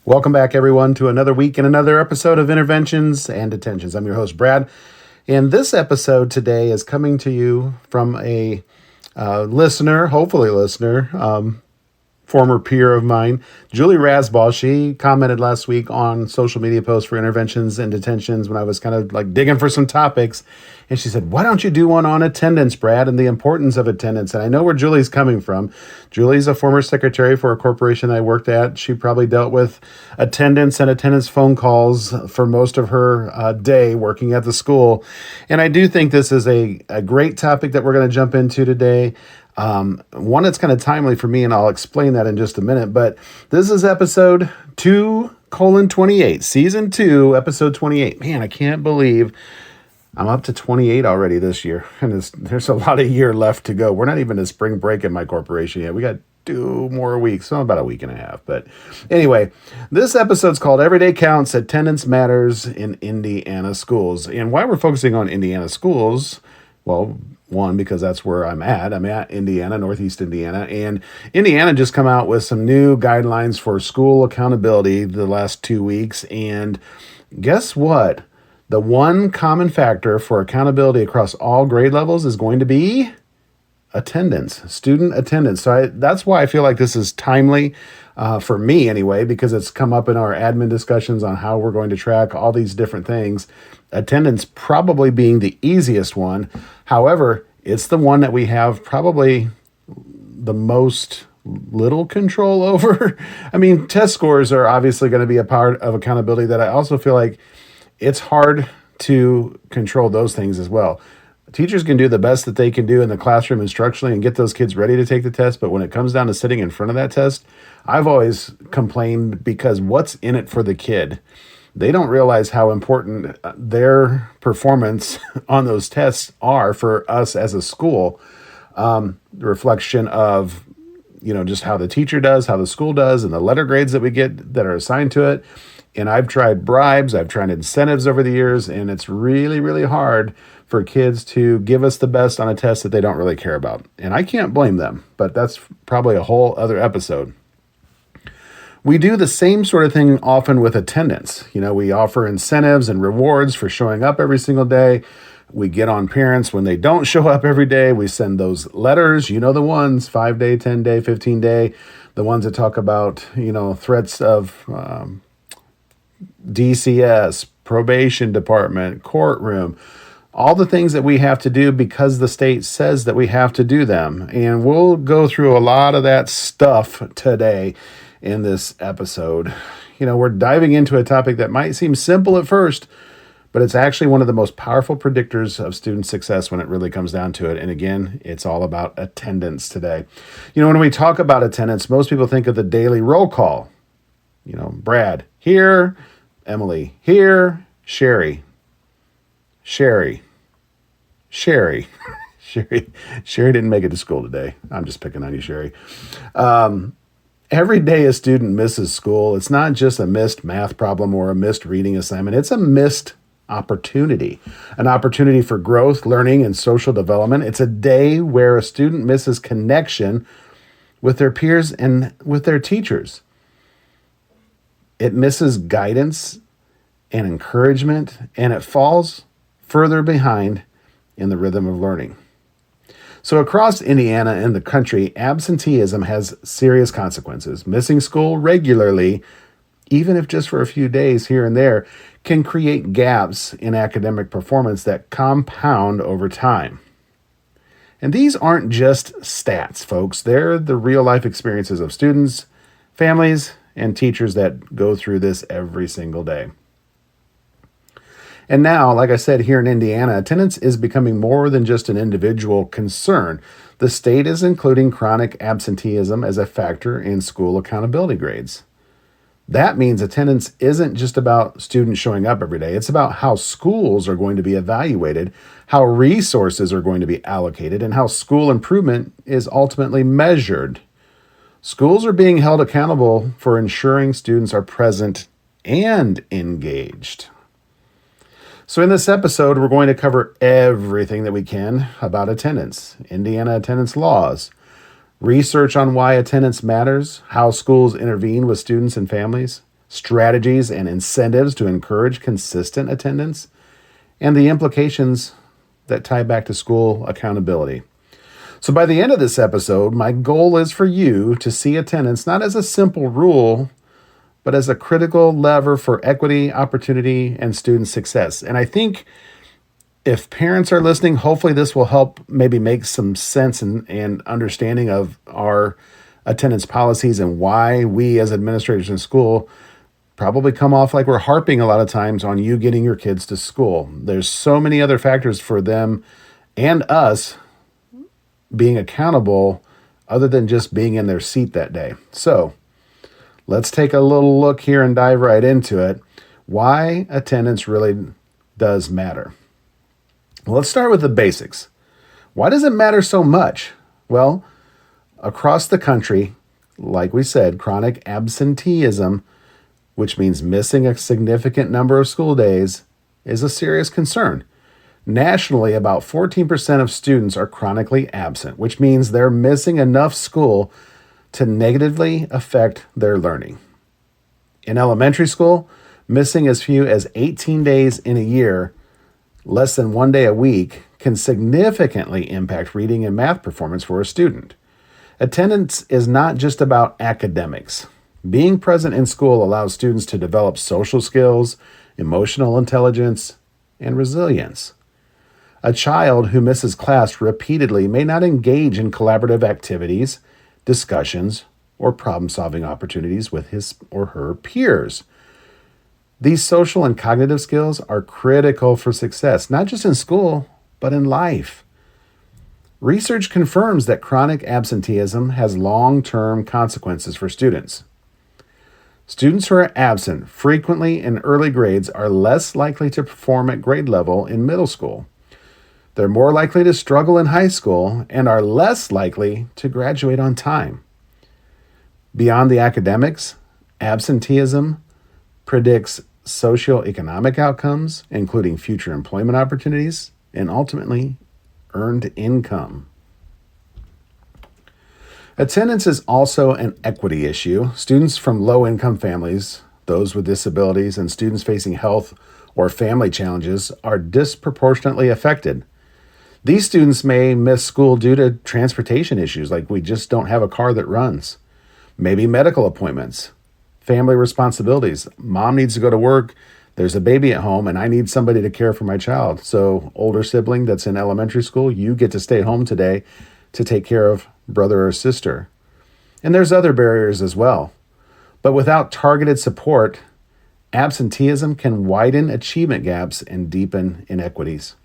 Welcome back, everyone, to another week and another episode of Interventions and Detentions. I'm your host, Brad. And this episode today is coming to you from a listener, hopefully listener, former peer of mine, Julie Rasball. She commented last week on social media posts for Interventions and Detentions when I was kind of like digging for some topics. And she said, why don't you do one on attendance, Brad, and the importance of attendance? And I know where Julie's coming from. Julie's a former secretary for a corporation I worked at. She probably dealt with attendance and attendance phone calls for most of her day working at the school. And I do think this is a great topic that we're going to jump into today. One that's kind of timely for me, and I'll explain that in just a minute. But this is episode 2:28, season 2, episode 28. Man, I can't believe I'm up to 28 already this year, and there's a lot of year left to go. We're not even to spring break in my corporation yet. We got 2 more weeks, so about a week and a half. But anyway, this episode's called Everyday Counts, Attendance Matters in Indiana Schools. And why we're focusing on Indiana schools, well, one, because that's where I'm at. I'm at Indiana, Northeast Indiana. And Indiana just come out with some new guidelines for school accountability the last 2 weeks. And guess what? The one common factor for accountability across all grade levels is going to be attendance, student attendance. So that's why I feel like this is timely for me anyway, because it's come up in our admin discussions on how we're going to track all these different things. Attendance probably being the easiest one. However, it's the one that we have probably the most little control over. I mean, test scores are obviously going to be a part of accountability that I also feel like it's hard to control those things as well. Teachers can do the best that they can do in the classroom instructionally and get those kids ready to take the test. But when it comes down to sitting in front of that test, I've always complained because what's in it for the kid? They don't realize how important their performance on those tests are for us as a school. The reflection of, just how the teacher does, how the school does, and the letter grades that we get that are assigned to it. And I've tried bribes, I've tried incentives over the years, and it's really, really hard for kids to give us the best on a test that they don't really care about. And I can't blame them, but that's probably a whole other episode. We do the same sort of thing often with attendance. We offer incentives and rewards for showing up every single day. We get on parents when they don't show up every day. We send those letters, the ones, 5-day, 10-day, 15-day, the ones that talk about, threats of DCS, probation department, courtroom, all the things that we have to do because the state says that we have to do them. And we'll go through a lot of that stuff today in this episode. We're diving into a topic that might seem simple at first, but it's actually one of the most powerful predictors of student success when it really comes down to it. And again, it's all about attendance today. When we talk about attendance, most people think of the daily roll call. Brad here, Emily here, Sherry. Sherry didn't make it to school today. I'm just picking on you, Sherry. Every day a student misses school, it's not just a missed math problem or a missed reading assignment. It's a missed opportunity, an opportunity for growth, learning, and social development. It's a day where a student misses connection with their peers and with their teachers. It misses guidance and encouragement, and it falls further behind in the rhythm of learning. So across Indiana and the country, absenteeism has serious consequences. Missing school regularly, even if just for a few days here and there, can create gaps in academic performance that compound over time. And these aren't just stats, folks. They're the real-life experiences of students, families, and teachers that go through this every single day. And now, like I said, here in Indiana, attendance is becoming more than just an individual concern. The state is including chronic absenteeism as a factor in school accountability grades. That means attendance isn't just about students showing up every day. It's about how schools are going to be evaluated, how resources are going to be allocated, and how school improvement is ultimately measured. Schools are being held accountable for ensuring students are present and engaged. So in this episode, we're going to cover everything that we can about attendance, Indiana attendance laws, research on why attendance matters, how schools intervene with students and families, strategies and incentives to encourage consistent attendance, and the implications that tie back to school accountability. So by the end of this episode, my goal is for you to see attendance not as a simple rule, but as a critical lever for equity, opportunity, and student success. And I think if parents are listening, hopefully this will help maybe make some sense and understanding of our attendance policies and why we as administrators in school probably come off like we're harping a lot of times on you getting your kids to school. There's so many other factors for them and us being accountable other than just being in their seat that day. So let's take a little look here and dive right into it. Why attendance really does matter. Well, let's start with the basics. Why does it matter so much? Well, across the country, like we said, chronic absenteeism, which means missing a significant number of school days, is a serious concern. Nationally, about 14% of students are chronically absent, which means they're missing enough school to negatively affect their learning. In elementary school, missing as few as 18 days in a year, less than 1 day a week, can significantly impact reading and math performance for a student. Attendance is not just about academics. Being present in school allows students to develop social skills, emotional intelligence, and resilience. A child who misses class repeatedly may not engage in collaborative activities, discussions, or problem-solving opportunities with his or her peers. These social and cognitive skills are critical for success, not just in school, but in life. Research confirms that chronic absenteeism has long-term consequences for students. Students who are absent frequently in early grades are less likely to perform at grade level in middle school. They're more likely to struggle in high school and are less likely to graduate on time. Beyond the academics, absenteeism predicts socioeconomic outcomes, including future employment opportunities and ultimately earned income. Attendance is also an equity issue. Students from low-income families, those with disabilities, and students facing health or family challenges are disproportionately affected. These students may miss school due to transportation issues, like we just don't have a car that runs. Maybe medical appointments, family responsibilities. Mom needs to go to work. There's a baby at home and I need somebody to care for my child. So older sibling that's in elementary school, you get to stay home today to take care of brother or sister. And there's other barriers as well. But without targeted support, absenteeism can widen achievement gaps and deepen inequities.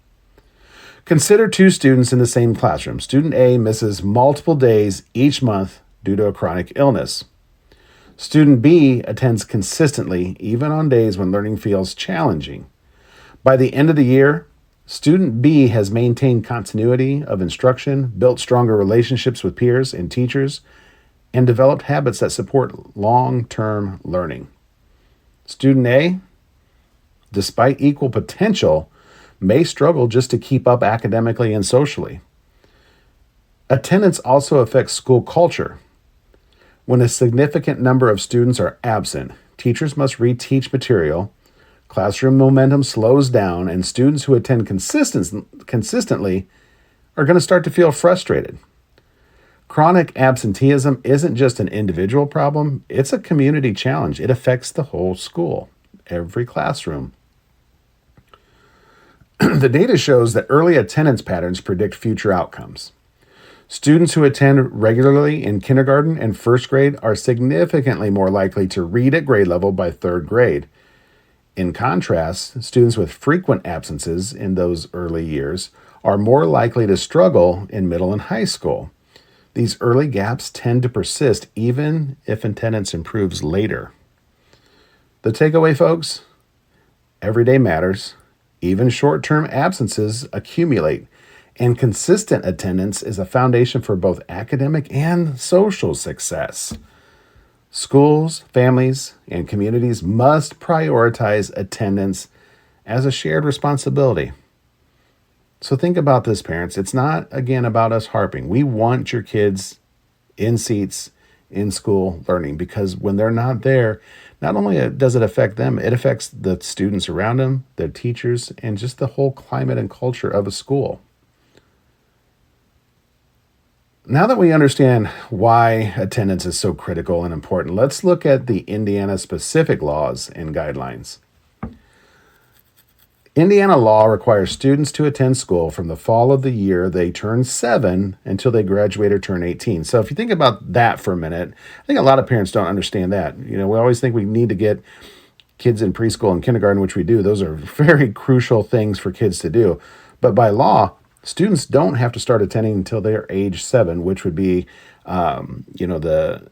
Consider two students in the same classroom. Student A misses multiple days each month due to a chronic illness. Student B attends consistently, even on days when learning feels challenging. By the end of the year, student B has maintained continuity of instruction, built stronger relationships with peers and teachers, and developed habits that support long-term learning. Student A, despite equal potential, may struggle just to keep up academically and socially. Attendance also affects school culture. When a significant number of students are absent, teachers must reteach material, classroom momentum slows down, and students who attend consistently are going to start to feel frustrated. Chronic absenteeism isn't just an individual problem, it's a community challenge. It affects the whole school, every classroom. The data shows that early attendance patterns predict future outcomes. Students who attend regularly in kindergarten and first grade are significantly more likely to read at grade level by third grade. In contrast, students with frequent absences in those early years are more likely to struggle in middle and high school. These early gaps tend to persist even if attendance improves later. The takeaway, folks, every day matters. Even short-term absences accumulate, and consistent attendance is a foundation for both academic and social success. Schools, families, and communities must prioritize attendance as a shared responsibility. So think about this, parents. It's not, again, about us harping. We want your kids in seats, in school learning, because when they're not there, not only does it affect them, it affects the students around them, their teachers, and just the whole climate and culture of a school. Now that we understand why attendance is so critical and important, let's look at the Indiana specific laws and guidelines. Indiana law requires students to attend school from the fall of the year they turn 7 until they graduate or turn 18. So if you think about that for a minute, I think a lot of parents don't understand that. We always think we need to get kids in preschool and kindergarten, which we do. Those are very crucial things for kids to do. But by law, students don't have to start attending until they're age 7, which would be, the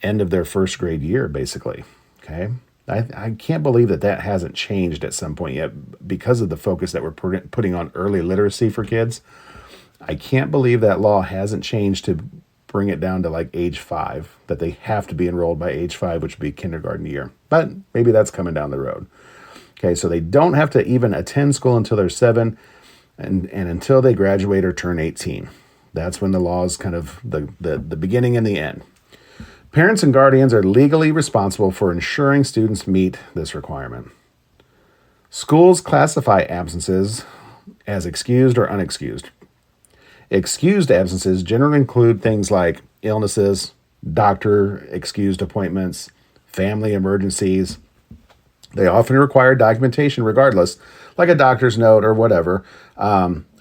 end of their first grade year, basically. Okay. I can't believe that hasn't changed at some point yet because of the focus that we're putting on early literacy for kids. I can't believe that law hasn't changed to bring it down to like age 5, that they have to be enrolled by age 5, which would be kindergarten year. But maybe that's coming down the road. Okay, so they don't have to even attend school until they're 7 and until they graduate or turn 18. That's when the law is kind of the beginning and the end. Parents and guardians are legally responsible for ensuring students meet this requirement. Schools classify absences as excused or unexcused. Excused absences generally include things like illnesses, doctor excused appointments, family emergencies. They often require documentation regardless, like a doctor's note or whatever.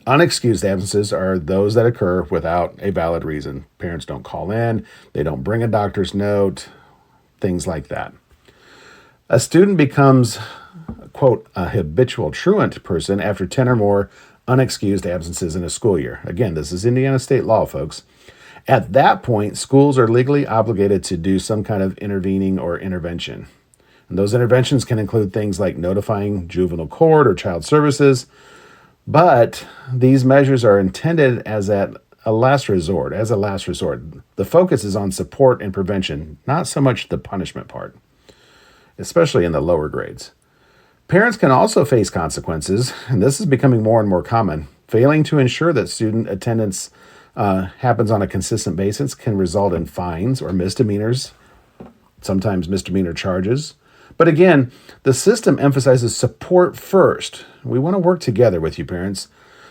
Unexcused absences are those that occur without a valid reason. Parents don't call in, they don't bring a doctor's note, things like that. A student becomes, quote, a habitual truant person after 10 or more unexcused absences in a school year. Again, this is Indiana state law, folks. At that point, schools are legally obligated to do some kind of intervening or intervention. And those interventions can include things like notifying juvenile court or child services, but these measures are intended as a last resort. The focus is on support and prevention, not so much the punishment part, especially in the lower grades. Parents can also face consequences, and this is becoming more and more common. Failing to ensure that student attendance happens on a consistent basis can result in fines or misdemeanors, sometimes misdemeanor charges. But again, the system emphasizes support first. We want to work together with you, parents.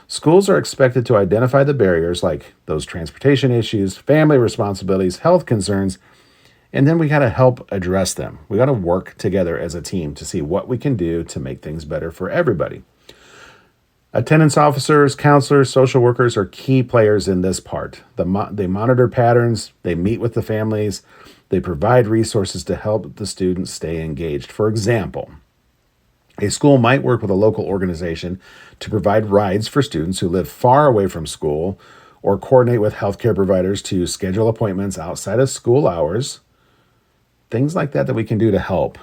Schools are expected to identify the barriers like those transportation issues, family responsibilities, health concerns, and then we got to help address them. We got to work together as a team to see what we can do to make things better for everybody. Attendance officers, counselors, social workers are key players in this part. They monitor patterns, they meet with the families, they provide resources to help the students stay engaged. For example, a school might work with a local organization to provide rides for students who live far away from school, or coordinate with healthcare providers to schedule appointments outside of school hours. Things like that we can do to help.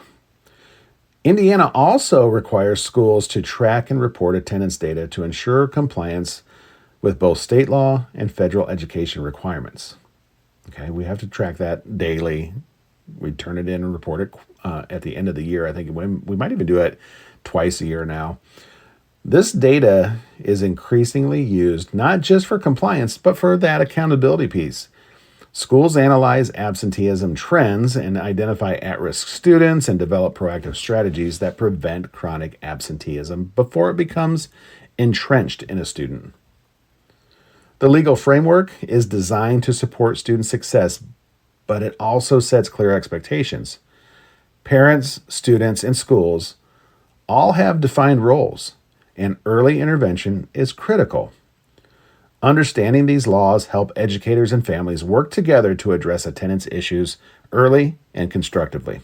Indiana also requires schools to track and report attendance data to ensure compliance with both state law and federal education requirements. Okay, we have to track that daily. We turn it in and report it at the end of the year. I think we might even do it twice a year now. This data is increasingly used not just for compliance, but for that accountability piece. Schools analyze absenteeism trends and identify at-risk students and develop proactive strategies that prevent chronic absenteeism before it becomes entrenched in a student. The legal framework is designed to support student success, but it also sets clear expectations. Parents, students, and schools all have defined roles, and early intervention is critical. Understanding these laws help educators and families work together to address attendance issues early and constructively.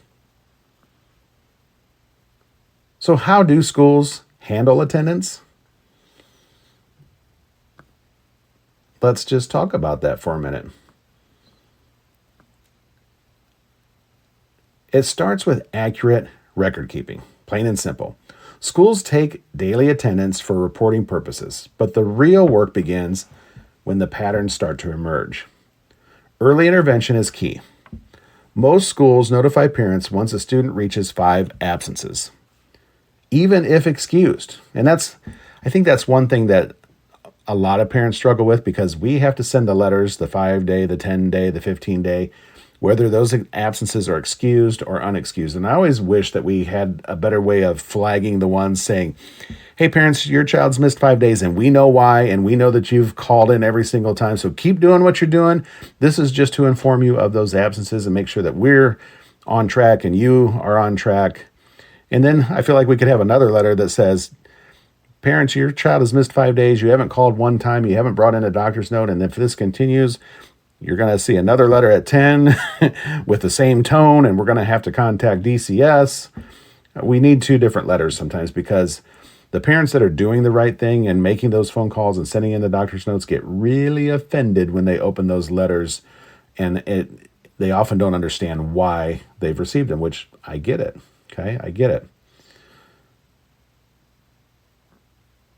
So how do schools handle attendance? Let's just talk about that for a minute. It starts with accurate record keeping, plain and simple. Schools take daily attendance for reporting purposes, but the real work begins when the patterns start to emerge. Early intervention is key. Most schools notify parents once a student reaches 5 absences, even if excused. And I think that's one thing that a lot of parents struggle with, because we have to send the letters, the 5-day, the 10-day, the 15-day. whether those absences are excused or unexcused. And I always wish that we had a better way of flagging the ones saying, hey, parents, your child's missed 5 days, and we know why, and we know that you've called in every single time, so keep doing what you're doing. This is just to inform you of those absences and make sure that we're on track and you are on track. And then I feel like we could have another letter that says, parents, your child has missed 5 days. You haven't called one time. You haven't brought in a doctor's note. And if this continues, you're going to see another letter at 10 with the same tone, and we're going to have to contact DCS. We need two different letters sometimes because the parents that are doing the right thing and making those phone calls and sending in the doctor's notes get really offended when they open those letters, and they often don't understand why they've received them, which I get it. Okay, I get it.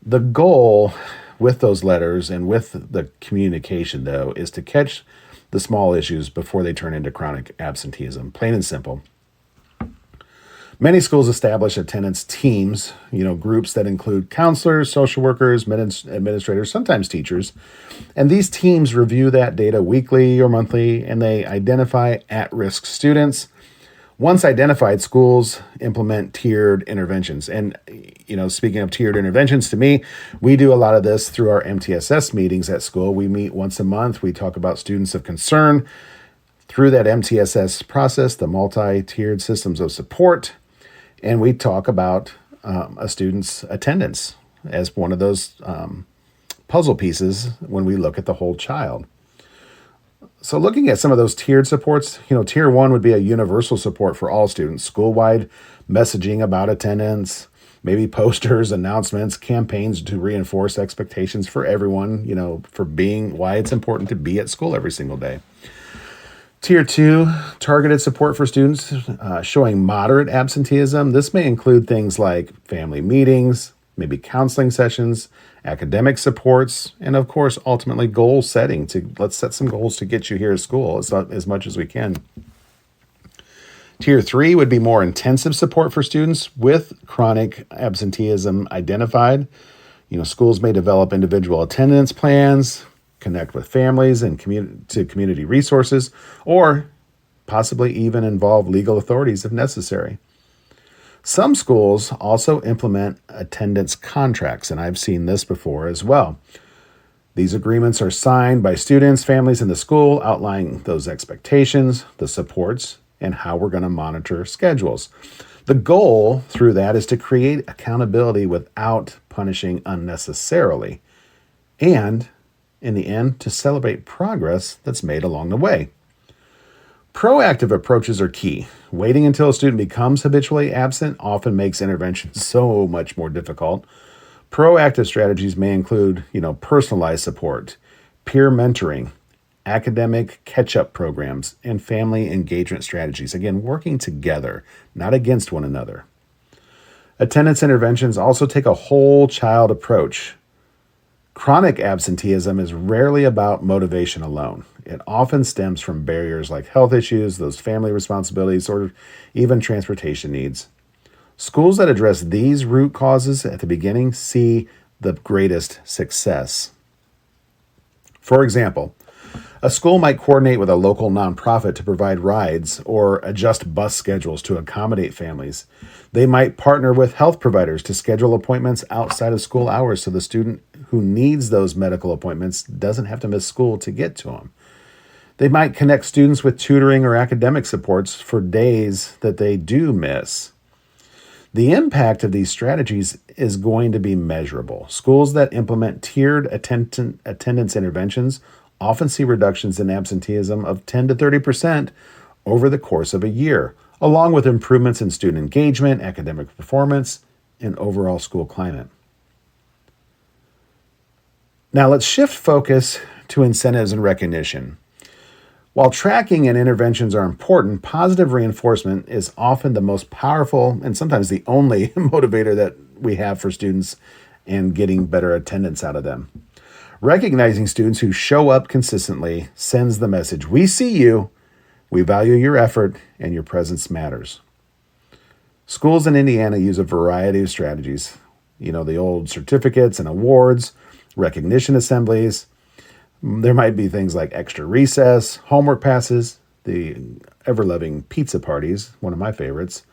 The goal with those letters and with the communication, though, is to catch the small issues before they turn into chronic absenteeism, plain and simple. Many schools establish attendance teams, groups that include counselors, social workers, administrators, sometimes teachers. And these teams review that data weekly or monthly, and they identify at-risk students. Once identified, schools implement tiered interventions. And, speaking of tiered interventions, to me, we do a lot of this through our MTSS meetings at school. We meet once a month. We talk about students of concern through that MTSS process, the multi-tiered systems of support. And we talk about a student's attendance as one of those puzzle pieces when we look at the whole child. So looking at some of those tiered supports, tier 1 would be a universal support for all students, school-wide messaging about attendance, maybe posters, announcements, campaigns to reinforce expectations for everyone, for being why it's important to be at school every single day. Tier 2, targeted support for students showing moderate absenteeism. This may include things like family meetings, maybe counseling sessions, academic supports, and of course, ultimately goal setting. Let's set some goals to get you here at school as much as we can. Tier 3 would be more intensive support for students with chronic absenteeism identified. Schools may develop individual attendance plans, connect with families and community resources, or possibly even involve legal authorities if necessary. Some schools also implement attendance contracts, and I've seen this before as well. These agreements are signed by students, families, and the school, outlining those expectations, the supports, and how we're going to monitor schedules. The goal through that is to create accountability without punishing unnecessarily, and in the end, to celebrate progress that's made along the way. Proactive approaches are key. Waiting until a student becomes habitually absent often makes intervention so much more difficult. Proactive strategies may include, personalized support, peer mentoring, academic catch-up programs, and family engagement strategies. Again, working together, not against one another. Attendance interventions also take a whole child approach. Chronic absenteeism is rarely about motivation alone. It often stems from barriers like health issues, those family responsibilities, or even transportation needs. Schools that address these root causes at the beginning see the greatest success. For example, a school might coordinate with a local nonprofit to provide rides or adjust bus schedules to accommodate families. They might partner with health providers to schedule appointments outside of school hours so the student who needs those medical appointments doesn't have to miss school to get to them. They might connect students with tutoring or academic supports for days that they do miss. The impact of these strategies is going to be measurable. Schools that implement tiered attendance interventions often see reductions in absenteeism of 10 to 30% over the course of a year, along with improvements in student engagement, academic performance, and overall school climate. Now let's shift focus to incentives and recognition. While tracking and interventions are important, positive reinforcement is often the most powerful and sometimes the only motivator that we have for students and getting better attendance out of them. Recognizing students who show up consistently sends the message, we see you, we value your effort, and your presence matters. Schools in Indiana use a variety of strategies. The old certificates and awards, recognition assemblies. There might be things like extra recess, homework passes, the ever-loving pizza parties, one of my favorites.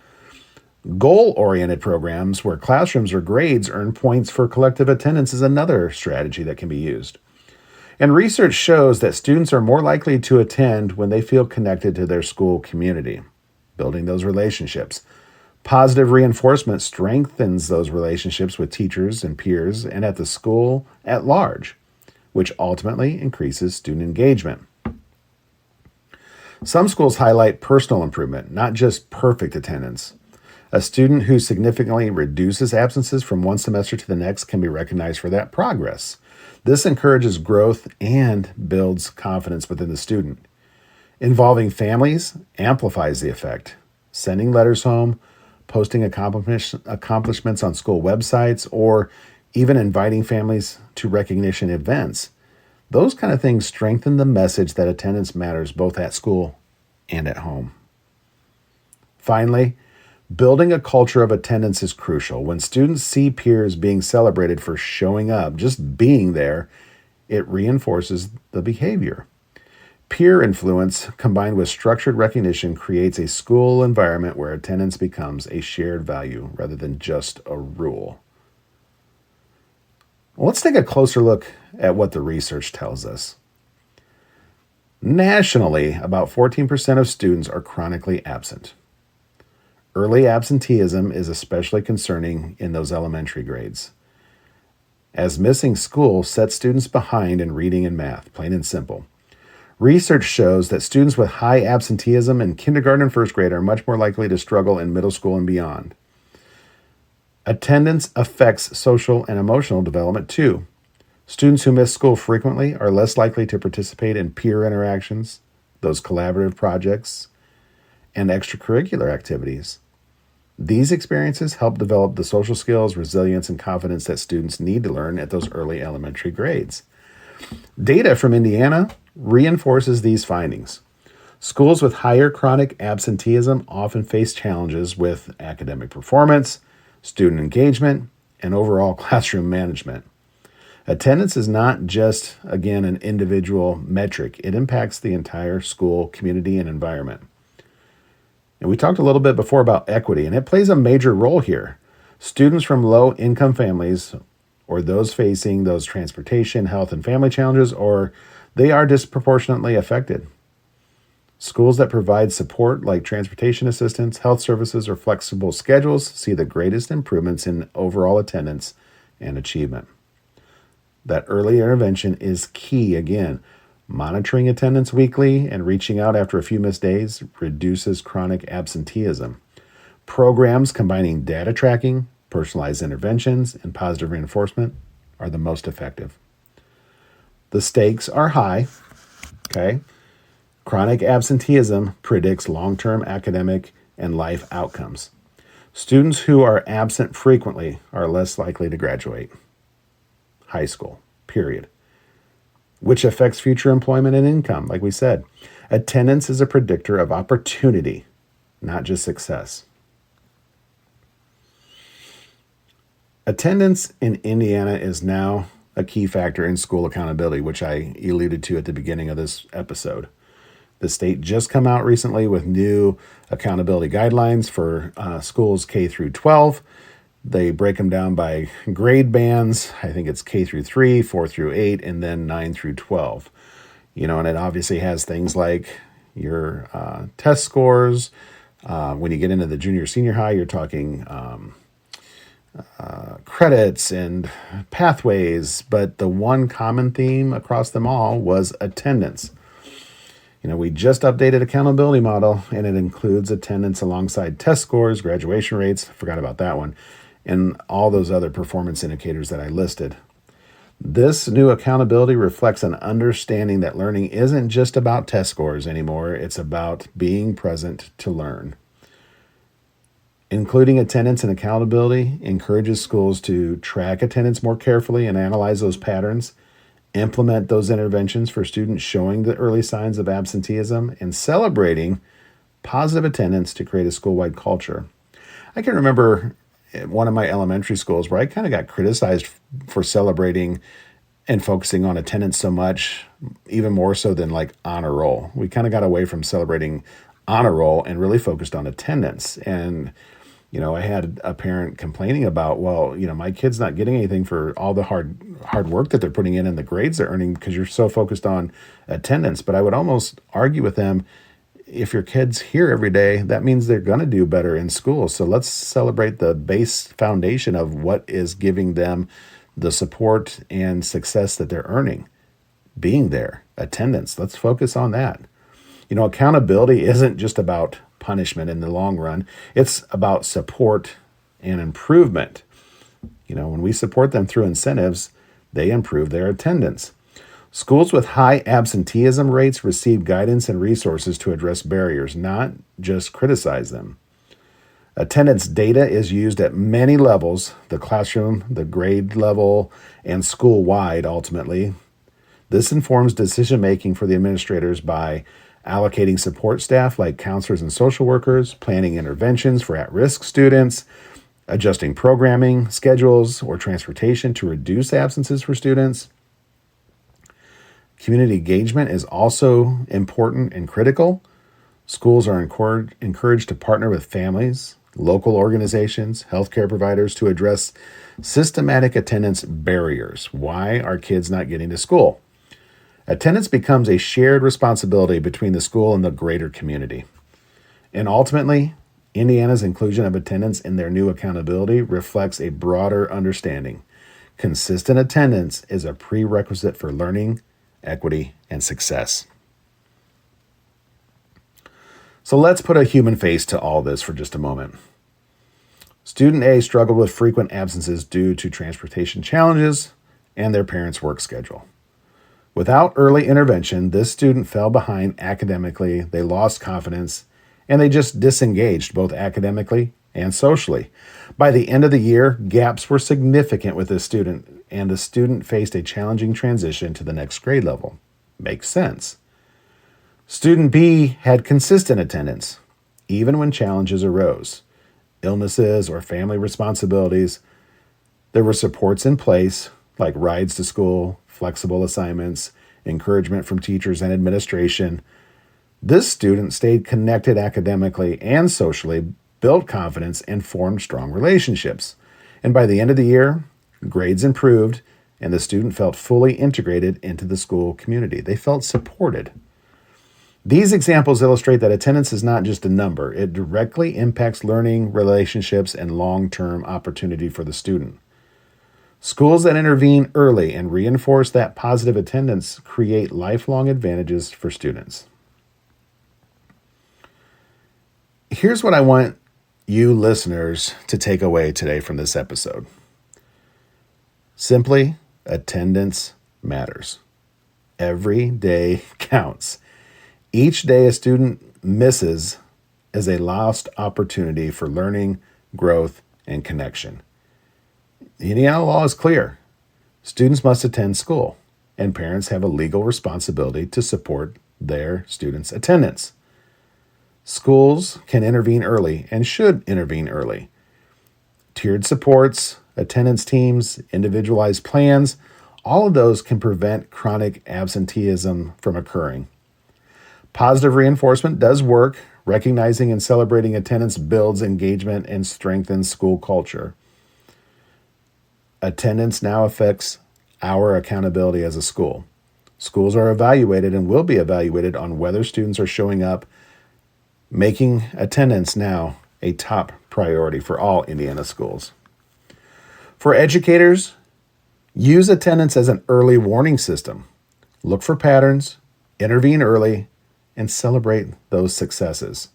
Goal-oriented programs where classrooms or grades earn points for collective attendance is another strategy that can be used. And research shows that students are more likely to attend when they feel connected to their school community, building those relationships. Positive reinforcement strengthens those relationships with teachers and peers and at the school at large, which ultimately increases student engagement. Some schools highlight personal improvement, not just perfect attendance. A student who significantly reduces absences from one semester to the next can be recognized for that progress. This encourages growth and builds confidence within the student. Involving families amplifies the effect. Sending letters home, posting accomplishments on school websites, or even inviting families to recognition events. Those kind of things strengthen the message that attendance matters both at school and at home. Finally, building a culture of attendance is crucial. When students see peers being celebrated for showing up, just being there, it reinforces the behavior. Peer influence combined with structured recognition creates a school environment where attendance becomes a shared value rather than just a rule. Well, let's take a closer look at what the research tells us. Nationally, about 14% of students are chronically absent. Early absenteeism is especially concerning in those elementary grades, as missing school sets students behind in reading and math, plain and simple. Research shows that students with high absenteeism in kindergarten and first grade are much more likely to struggle in middle school and beyond. Attendance affects social and emotional development too. Students who miss school frequently are less likely to participate in peer interactions, those collaborative projects, and extracurricular activities. These experiences help develop the social skills, resilience, and confidence that students need to learn at those early elementary grades. Data from Indiana reinforces these findings. Schools with higher chronic absenteeism often face challenges with academic performance, student engagement, and overall classroom management. Attendance is not just, again, an individual metric. It impacts the entire school, community, and environment. And we talked a little bit before about equity, and it plays a major role here. Students from low-income families or those facing those transportation, health, and family challenges, or they are disproportionately affected. Schools that provide support like transportation assistance, health services, or flexible schedules see the greatest improvements in overall attendance and achievement. That early intervention is key again. Monitoring attendance weekly and reaching out after a few missed days reduces chronic absenteeism. Programs combining data tracking, personalized interventions, and positive reinforcement are the most effective. The stakes are high, okay? Chronic absenteeism predicts long-term academic and life outcomes. Students who are absent frequently are less likely to graduate high school, period, which affects future employment and income, like we said. Attendance is a predictor of opportunity, not just success. Attendance in Indiana is now a key factor in school accountability, which I alluded to at the beginning of this episode. The state just come out recently with new accountability guidelines for schools K through 12. They break them down by grade bands. I think it's K through 3, 4 through 8, and then 9 through 12. And it obviously has things like your test scores. When you get into the junior, senior high, you're talking credits and pathways. But the one common theme across them all was attendance. We just updated accountability model, and it includes attendance alongside test scores, graduation rates, forgot about that one, and all those other performance indicators that I listed. This new accountability reflects an understanding that learning isn't just about test scores anymore. It's about being present to learn. Including attendance and accountability encourages schools to track attendance more carefully and analyze those patterns, implement those interventions for students showing the early signs of absenteeism, and celebrating positive attendance to create a school-wide culture. I can remember at one of my elementary schools where I kind of got criticized for celebrating and focusing on attendance so much, even more so than like honor roll. We kind of got away from celebrating honor roll and really focused on attendance. And I had a parent complaining about, well, my kid's not getting anything for all the hard work that they're putting in and the grades they're earning because you're so focused on attendance. But I would almost argue with them, if your kid's here every day, that means they're going to do better in school. So let's celebrate the base foundation of what is giving them the support and success that they're earning. Being there, attendance, let's focus on that. Accountability isn't just about punishment in the long run. It's about support and improvement. When we support them through incentives, they improve their attendance. Schools with high absenteeism rates receive guidance and resources to address barriers, not just criticize them. Attendance data is used at many levels, the classroom, the grade level, and school-wide ultimately. This informs decision-making for the administrators by allocating support staff like counselors and social workers, planning interventions for at-risk students, adjusting programming, schedules, or transportation to reduce absences for students. Community engagement is also important and critical. Schools are encouraged to partner with families, local organizations, healthcare providers to address systematic attendance barriers. Why are kids not getting to school? Attendance becomes a shared responsibility between the school and the greater community. And ultimately, Indiana's inclusion of attendance in their new accountability reflects a broader understanding. Consistent attendance is a prerequisite for learning, equity, and success. So let's put a human face to all this for just a moment. Student A struggled with frequent absences due to transportation challenges and their parents' work schedule. Without early intervention, this student fell behind academically, they lost confidence, and they just disengaged both academically and socially. By the end of the year, gaps were significant with this student, and the student faced a challenging transition to the next grade level. Makes sense. Student B had consistent attendance, even when challenges arose. Illnesses or family responsibilities, there were supports in place, like rides to school, flexible assignments, encouragement from teachers and administration. This student stayed connected academically and socially, built confidence, and formed strong relationships. And by the end of the year, grades improved, and the student felt fully integrated into the school community. They felt supported. These examples illustrate that attendance is not just a number. It directly impacts learning, relationships, and long-term opportunity for the student. Schools that intervene early and reinforce that positive attendance create lifelong advantages for students. Here's what I want you listeners to take away today from this episode. Simply, attendance matters. Every day counts. Each day a student misses is a lost opportunity for learning, growth, and connection. The Indiana law is clear. Students must attend school, and parents have a legal responsibility to support their students' attendance. Schools can intervene early and should intervene early. Tiered supports, attendance teams, individualized plans, all of those can prevent chronic absenteeism from occurring. Positive reinforcement does work. Recognizing and celebrating attendance builds engagement and strengthens school culture. Attendance now affects our accountability as a school. Schools are evaluated and will be evaluated on whether students are showing up, making attendance now a top priority for all Indiana schools. For educators, use attendance as an early warning system. Look for patterns, intervene early, and celebrate those successes.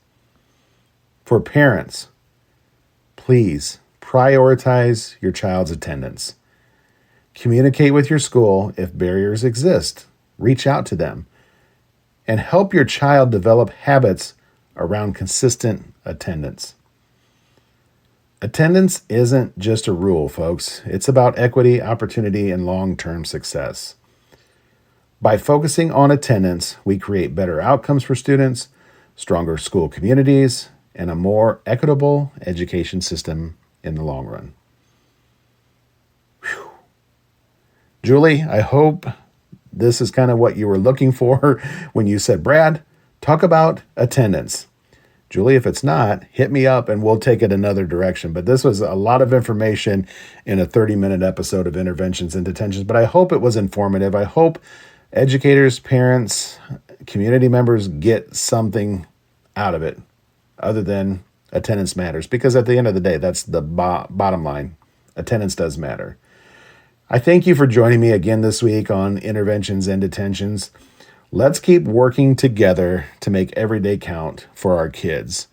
For parents, please prioritize your child's attendance. Communicate with your school if barriers exist. Reach out to them and help your child develop habits around consistent attendance. Attendance isn't just a rule, folks. It's about equity, opportunity, and long-term success. By focusing on attendance, we create better outcomes for students, stronger school communities, and a more equitable education system in the long run. Whew. Julie, I hope this is kind of what you were looking for when you said, Brad, talk about attendance. Julie, if it's not, hit me up and we'll take it another direction. But this was a lot of information in a 30-minute episode of Interventions and Detentions. But I hope it was informative. I hope educators, parents, community members get something out of it other than attendance matters. Because at the end of the day, that's the bottom line. Attendance does matter. I thank you for joining me again this week on Interventions and Detentions. Let's keep working together to make every day count for our kids.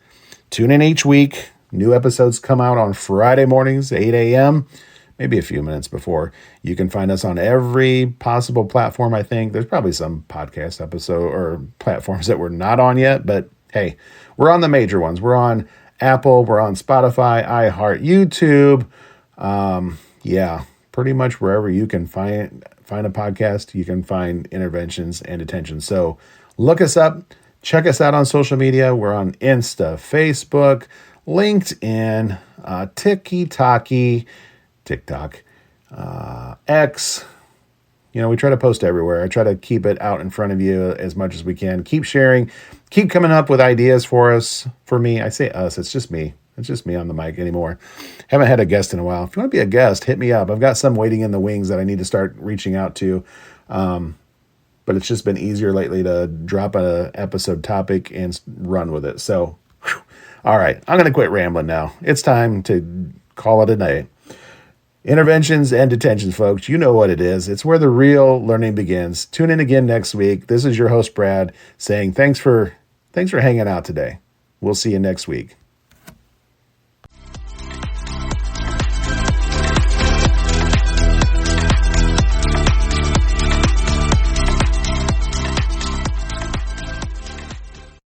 Tune in each week. New episodes come out on Friday mornings, 8 a.m., maybe a few minutes before. You can find us on every possible platform, I think. There's probably some podcast episode or platforms that we're not on yet, but hey, we're on the major ones. We're on Apple, we're on Spotify, iHeart, YouTube. Pretty much wherever you can find a podcast, you can find Interventions and Detentions. So look us up, check us out on social media. We're on Insta, Facebook, LinkedIn, TikTok, X. We try to post everywhere. I try to keep it out in front of you as much as we can. Keep sharing, keep coming up with ideas for us. For me, I say us, it's just me. It's just me on the mic anymore. Haven't had a guest in a while. If you want to be a guest, hit me up. I've got some waiting in the wings that I need to start reaching out to. But it's just been easier lately to drop an episode topic and run with it. So, all right, I'm going to quit rambling now. It's time to call it a night. Interventions and Detentions, folks. You know what it is. It's where the real learning begins. Tune in again next week. This is your host, Brad, saying thanks for hanging out today. We'll see you next week.